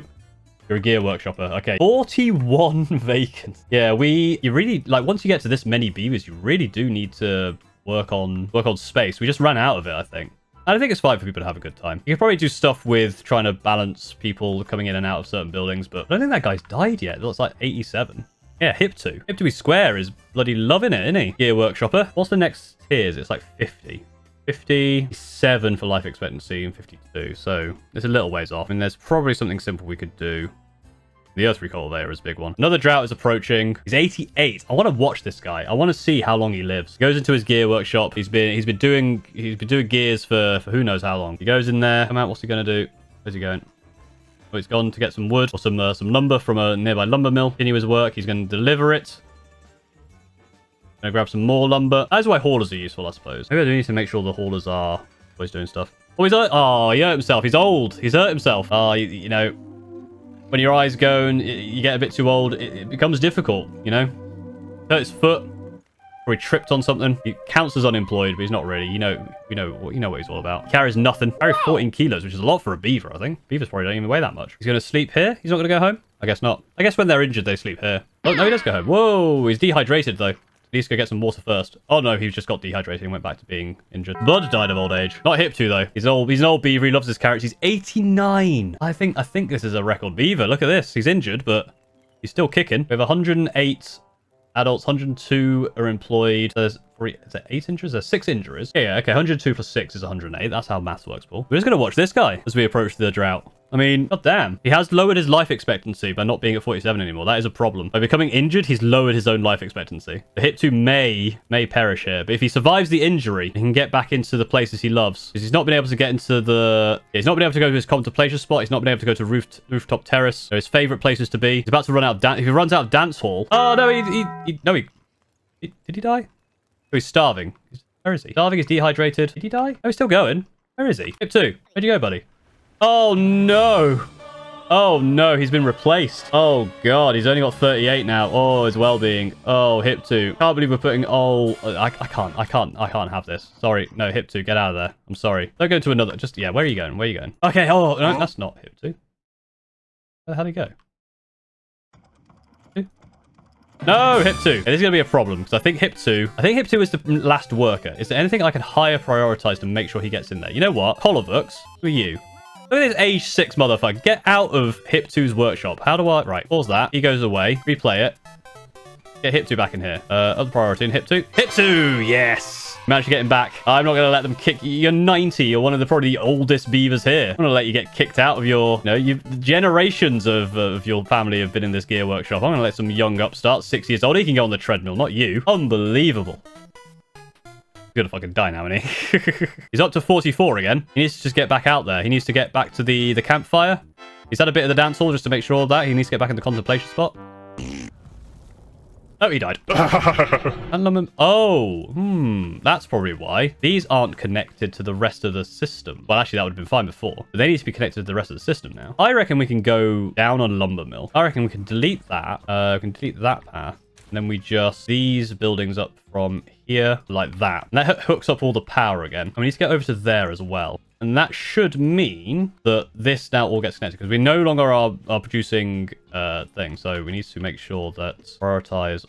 You're a gear workshopper. Okay. 41 vacant. Yeah, you really, like, once you get to this many beavers, you really do need to work on space. We just ran out of it, I think. And I think it's fine for people to have a good time. You could probably do stuff with trying to balance people coming in and out of certain buildings, but I don't think that guy's died yet. It looks like 87. Yeah, Hip 2. Hip 2 be square is bloody loving it, isn't he? Gear workshopper. What's the next tiers? It's like 50. 57 for life expectancy and 52. So it's a little ways off. I mean, there's probably something simple we could do. The Earth Recultivator is a big one. Another drought is approaching. He's 88. I want to watch this guy. I want to see how long he lives. He goes into his gear workshop. He's been doing gears for who knows how long. He goes in there. Come out. What's he gonna do? Where's he going? Oh, he's gone to get some wood or some lumber from a nearby lumber mill. Continue his work. He's going to deliver it. Gonna grab some more lumber. That's why haulers are useful, I suppose. Maybe I do need to make sure the haulers are always doing stuff. Oh, he hurt himself. He's old. He's hurt himself. You know, when your eyes go and you get a bit too old, it becomes difficult, you know? Hurt his foot, or he tripped on something. He counts as unemployed, but he's not really. You know what he's all about. He carries nothing. Carries 14 kilos, which is a lot for a beaver, I think. Beavers probably don't even weigh that much. He's going to sleep here? He's not going to go home? I guess not. I guess when they're injured, they sleep here. Oh, no, he does go home. Whoa, he's dehydrated, though. He needs to go get some water first. Oh, no, he just got dehydrated and went back to being injured. Bud died of old age. Not Hip 2, though. He's an old beaver. He loves his carrots. He's 89. I think this is a record beaver. Look at this. He's injured, but he's still kicking. We have 108 adults. 102 are employed. There's 8 injuries? There's 6 injuries. Yeah, okay. 102 plus 6 is 108. That's how maths works, Paul. We're just going to watch this guy as we approach the drought. I mean, goddamn. He has lowered his life expectancy by not being at 47 anymore. That is a problem. By becoming injured, he's lowered his own life expectancy. The Hip 2 may perish here, but if he survives the injury, he can get back into the places he loves. Because he's not been able to get into the... He's not been able to go to his contemplation spot. He's not been able to go to rooftop terrace. They're his favorite places to be. He's about to run out of dance... If he runs out of dance hall... Oh, no, did he die? Oh, he's starving. Where is he? Starving, he's dehydrated. Did he die? Oh, he's still going. Where is he? Hip 2. Where'd you go, buddy? Oh, no. Oh, no. He's been replaced. Oh, God. He's only got 38 now. Oh, his well-being. Oh, Hip 2. Can't believe we're putting... Oh, I can't have this. Sorry. No, Hip 2, get out of there. I'm sorry. Don't go to another... Just, yeah, where are you going? Where are you going? Okay, oh, no, that's not Hip 2. Where the hell did he go? No, Hip 2. This is going to be a problem, because I think Hip 2 is the last worker. Is there anything I can higher prioritize to make sure he gets in there? You know what? Collarvooks, who are you? Look at this age 6 motherfucker. Get out of Hip 2's workshop. How do I... Right, pause that. He goes away. Replay it. Get Hip 2 back in here. Other priority in Hip 2. Hip 2! Yes! Managed to get him back. I'm not going to let them kick you. You're 90. You're one of the probably oldest beavers here. I'm going to let you get kicked out of your... generations of your family have been in this gear workshop. I'm going to let some young upstart, 6 years old. He can go on the treadmill, not you. Unbelievable. He's gonna fucking die now, isn't he? He's up to 44 again. He needs to just get back out there. He needs to get back to the campfire. He's had a bit of the dance hall just to make sure of that. He needs to get back in the contemplation spot. Oh, he died. That's probably why. These aren't connected to the rest of the system. Well, actually, that would have been fine before. But they need to be connected to the rest of the system now. I reckon we can go down on lumber mill. I reckon we can delete that. We can delete that path. And then we just... These buildings up from here, like that. And that hooks up all the power again. And we need to get over to there as well. And that should mean that this now all gets connected. Because we no longer are producing things. So we need to make sure that... Prioritize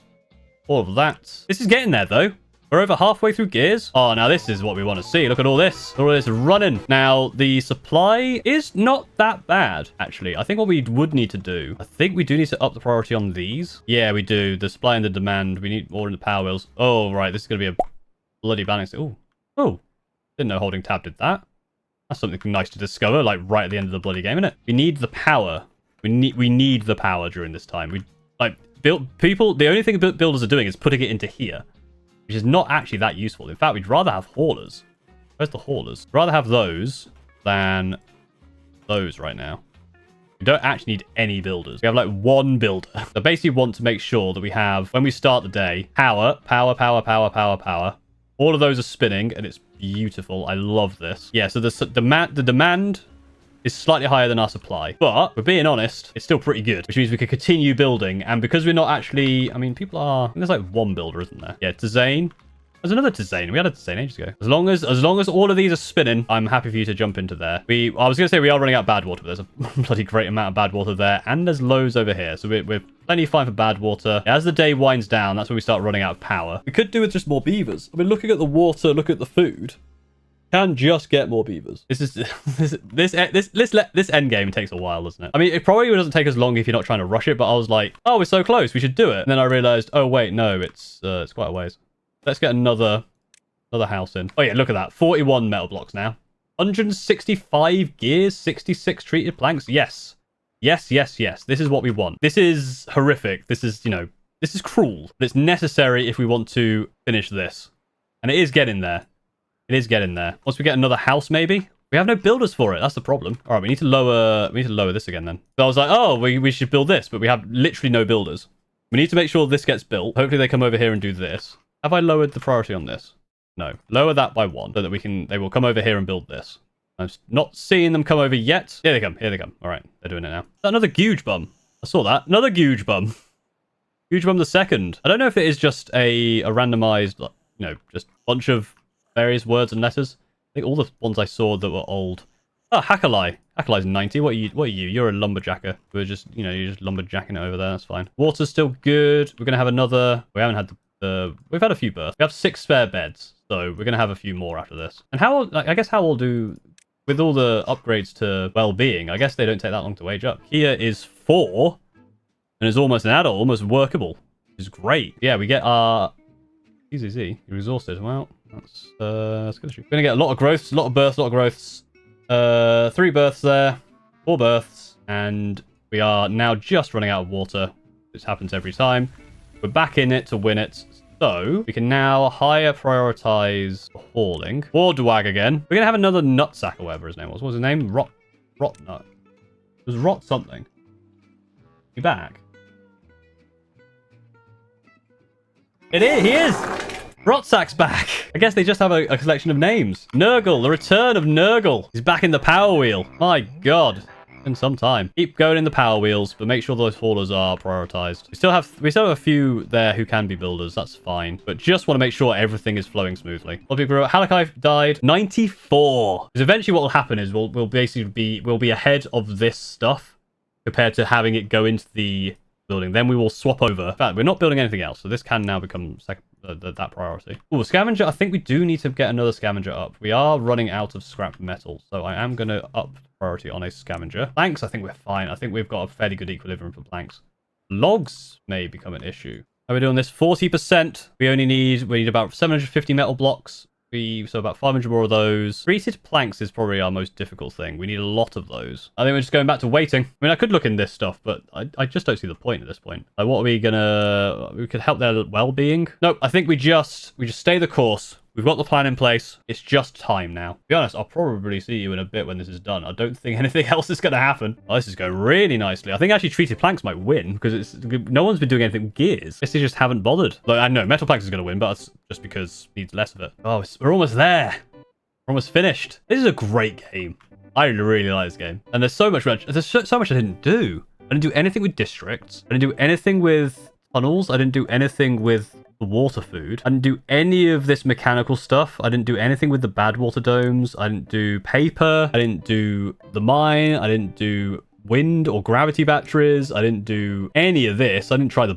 all of that. This is getting there, though. We're over halfway through gears. Oh, now this is what we want to see. Look at all this. All this running. Now, the supply is not that bad, actually. I think what we would need to do... I think we do need to up the priority on these. Yeah, we do. The supply and the demand. We need more in the power wheels. Oh, right. This is going to be a bloody balance. Oh. Didn't know holding tab did that. That's something nice to discover, like, right at the end of the bloody game, isn't it? We need the power. We need the power during this time. The only thing builders are doing is putting it into here, which is not actually that useful. In fact, we'd rather have haulers. Where's the haulers? We'd rather have those than those right now. We don't actually need any builders. We have like one builder. I basically want to make sure that we have, when we start the day, power. All of those are spinning, and it's beautiful. I love this. Yeah, so the demand is slightly higher than our supply. But, we're being honest, it's still pretty good, which means we can continue building. And because we're not actually... I mean, people are... I think there's like one builder, isn't there? Yeah, Tizane. There's another Tizane. We had a Tizane ages ago. As long as all of these are spinning, I'm happy for you to jump into there. I was going to say we are running out of bad water, but there's a bloody great amount of bad water there. And there's loads over here. So we're plenty fine for bad water. As the day winds down, that's when we start running out of power. We could do with just more beavers. I mean, looking at the water, look at the food. Can just get more beavers. This end game takes a while, doesn't it? I mean, it probably doesn't take as long if you're not trying to rush it, but I was like, oh, we're so close, we should do it. And then I realized, oh wait, no, it's quite a ways. Let's get another house in. Oh yeah, look at that. 41 metal blocks now. 165 gears, 66 treated planks. Yes. Yes, yes, yes. This is what we want. This is horrific. This is, you know, this is cruel, but it's necessary if we want to finish this. And it is getting there. It is getting there. Once we get another house, maybe. We have no builders for it. That's the problem. All right, we need to lower this again then. So I was like, oh, we should build this, but we have literally no builders. We need to make sure this gets built. Hopefully they come over here and do this. Have I lowered the priority on this? No. Lower that by 1 so that they will come over here and build this. I'm not seeing them come over yet. Here they come. Here they come. All right, they're doing it now. Another Googe bum. I saw that. Another Googe bum. Googe bum the second. I don't know if it is just a randomized, you know, just bunch of various words and letters. I think all the ones I saw that were old. Oh, Hackalai. Hackalai's 90. What are you? You're a lumberjacker. We're just, you know, you're just lumberjacking it over there. That's fine. Water's still good. We're going to have another... We haven't had we've had a few births. We have 6 spare beds. So we're going to have a few more after this. And I guess how old with all the upgrades to well-being, I guess they don't take that long to age up. Kia is 4 and is almost an adult, almost workable, which is great. Yeah, we get our... Easy. You're exhausted. Well... That's good. We're gonna get a lot of growths, a lot of births, a lot of growths. 3 births there, 4 births, and we are now just running out of water. This happens every time. We're back in it to win it, so we can now higher prioritize hauling. Wardwag again. We're gonna have another nutsack or whatever his name was. What was his name? Rot nut. It was Rot something. He back? It is. He is. Rotsack's back. I guess they just have a collection of names. Nurgle, the return of Nurgle. He's back in the power wheel. My god. It's been some time. Keep going in the power wheels, but make sure those haulers are prioritized. We still have a few there who can be builders. That's fine. But just want to make sure everything is flowing smoothly. Halakai died. 94. Because eventually what will happen is we'll basically be ahead of this stuff compared to having it go into the building. Then we will swap over. In fact, we're not building anything else, so this can now become that priority. Oh, scavenger. I think we do need to get another scavenger up. We are running out of scrap metal, so I am going to up priority on a scavenger. Planks, I think we're fine. I think we've got a fairly good equilibrium for planks. Logs may become an issue. How are we doing this? 40%. We need about 750 metal blocks. So about 500 more of those. Treated planks is probably our most difficult thing. We need a lot of those. I think we're just going back to waiting. I mean, I could look in this stuff, but I just don't see the point at this point. Like, what are we gonna... We could help their well-being. Nope, I think we just stay the course. We've got the plan in place. It's just time now. To be honest, I'll probably see you in a bit when this is done. I don't think anything else is going to happen. Oh, this is going really nicely. I think actually treated planks might win because no one's been doing anything with gears. I guess they just haven't bothered. Like, I know metal planks is going to win, but that's just because it needs less of it. Oh, we're almost there. We're almost finished. This is a great game. I really like this game. And there's so much I didn't do. I didn't do anything with districts. I didn't do anything with tunnels. I didn't do anything with the water food. I didn't do any of this mechanical stuff. I didn't do anything with the bad water domes. I didn't do paper. I didn't do the mine. I didn't do wind or gravity batteries. I didn't do any of this. I didn't try the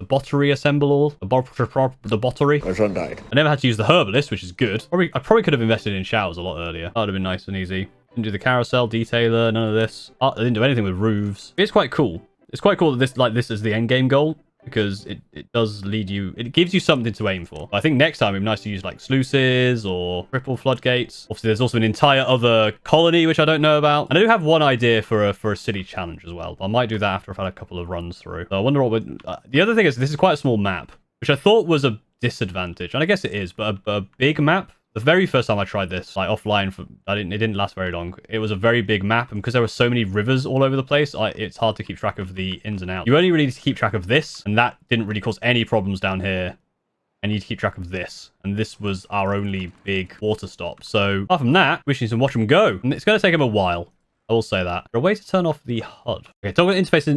bottery assemble, the bottery. My son died. I never had to use the herbalist, which is good. I probably could have invested in showers a lot earlier. That would have been nice and easy. Didn't do the carousel, detailer, none of this. I didn't do anything with roofs. It's quite cool. It's quite cool that this is the end game goal, because it does lead you, it gives you something to aim for. I think next time it'd be nice to use like sluices or triple floodgates. Obviously there's also an entire other colony which I don't know about, and I do have one idea for a city challenge as well, but I might do that after I've had a couple of runs through. So I wonder what would the other thing is, this is quite a small map, which I thought was a disadvantage, and I guess it is, but a big map. The very first time I tried this, like offline, it didn't last very long. It was a very big map, and because there were so many rivers all over the place, it's hard to keep track of the ins and outs. You only really need to keep track of this, and that didn't really cause any problems down here. And you need to keep track of this, and this was our only big water stop. So apart from that, we just need to watch them go, and it's going to take them a while. I will say that. A way to turn off the HUD. Okay, talk about interface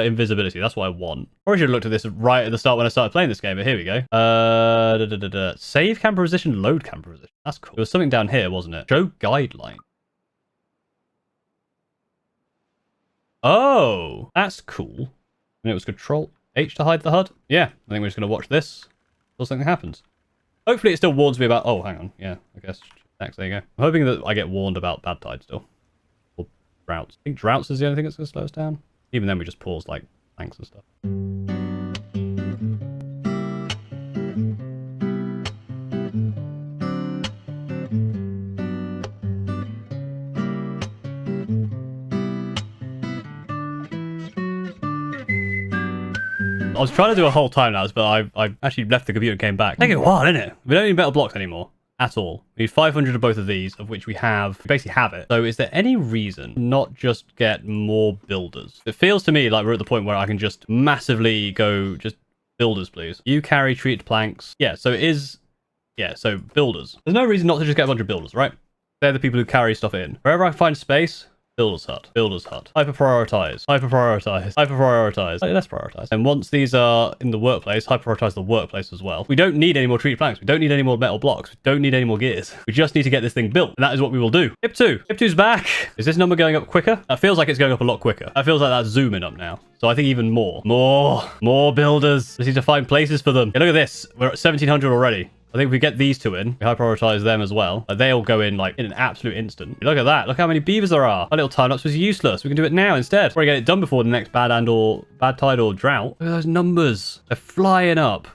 invisibility. That's what I want. Probably should have looked at this right at the start when I started playing this game, but here we go. Save camera position, load camera position. That's cool. There was something down here, wasn't it? Show guideline. Oh, that's cool. And it was Control H to hide the HUD. Yeah, I think we're just going to watch this until something happens. Hopefully it still warns me about... Oh, hang on. Yeah, I guess. Next, there you go. I'm hoping that I get warned about bad tide still. Or droughts. I think droughts is the only thing that's going to slow us down. Even then, we just pause, like, tanks and stuff. I was trying to do a whole time lapse, but I actually left the computer and came back. Take a while, isn't it? We don't need metal blocks anymore. At all. We need 500 of both of these, of which we basically have it. So is there any reason not just get more builders? It feels to me like we're at the point where I can just massively go, just builders, please. You carry treated planks. Yeah, so it is... Yeah, so builders. There's no reason not to just get a bunch of builders, right? They're the people who carry stuff in. Wherever I find space... Builder's hut. Builder's hut. Hyper prioritize. Hyper prioritize. Hyper prioritize. Let's prioritize. And once these are in the workplace, hyper prioritize the workplace as well. We don't need any more treated planks. We don't need any more metal blocks. We don't need any more gears. We just need to get this thing built. And that is what we will do. Hip 2. Hip 2's back. Is this number going up quicker? That feels like it's going up a lot quicker. That feels like that's zooming up now. So I think even more. More builders. Just need to find places for them. Yeah, look at this. We're at 1700 already. I think if we get these two in, we high prioritize them as well. They'll go in like in an absolute instant. Look at that. Look how many beavers there are. Our little time lapse was useless. We can do it now instead. We're gonna get it done before the next bad tide or drought. Look at those numbers. They're flying up.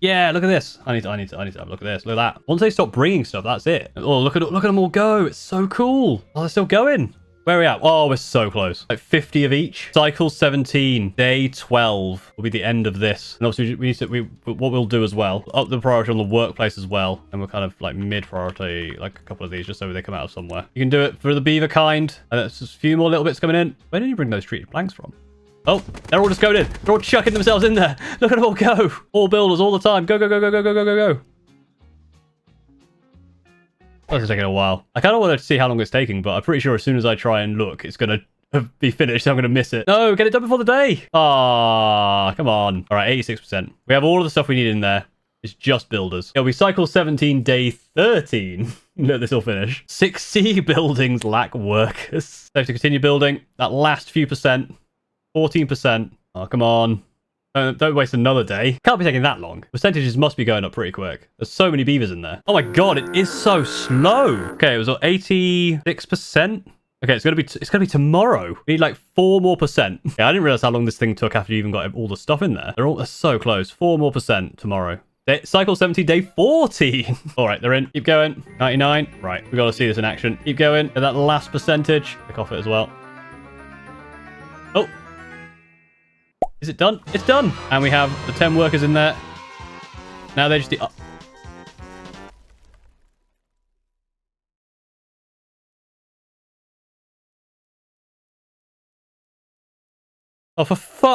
Yeah, look at this. I need to have a look at this. Look at that. Once they stop bringing stuff, that's it. Oh, look at them all go. It's so cool. Oh, they're still going. Where are we at? Oh, we're so close. Like 50 of each. Cycle 17, day 12 will be the end of this. And obviously, what we'll do as well, up the priority on the workplace as well. And we're kind of like mid-priority, like a couple of these, just so they come out of somewhere. You can do it for the beaver kind. And there's just a few more little bits coming in. Where did you bring those treated planks from? Oh, they're all just going in. They're all chucking themselves in there. Look at them all go. All builders all the time. Go, go, go, go, go, go, go, go, go. This is taking a while. I kind of want to see how long it's taking, but I'm pretty sure as soon as I try and look, it's going to be finished. I'm going to miss it. No, get it done before the day. Ah, come on. All right, 86%. We have all of the stuff we need in there. It's just builders. It'll be cycle 17, day 13. Let this all finish. 60 buildings lack workers. So to continue building, that last few percent, 14%. Oh, come on. Don't waste another day. Can't be taking that long. Percentages must be going up pretty quick. There's so many beavers in there. Oh my god, it is so slow. Okay, it was 86%. Okay, it's gonna be tomorrow. We need like 4 more percent. Yeah, I didn't realize how long this thing took after you even got all the stuff in there. They're so close. 4 more percent tomorrow. Cycle 17, day 14. All right, they're in. Keep going. 99. Right, we got to see this in action. Keep going. And that last percentage. Pick off it as well. Oh. Is it done? It's done. And we have the 10 workers in there. Now they're just... Oh, for fuck.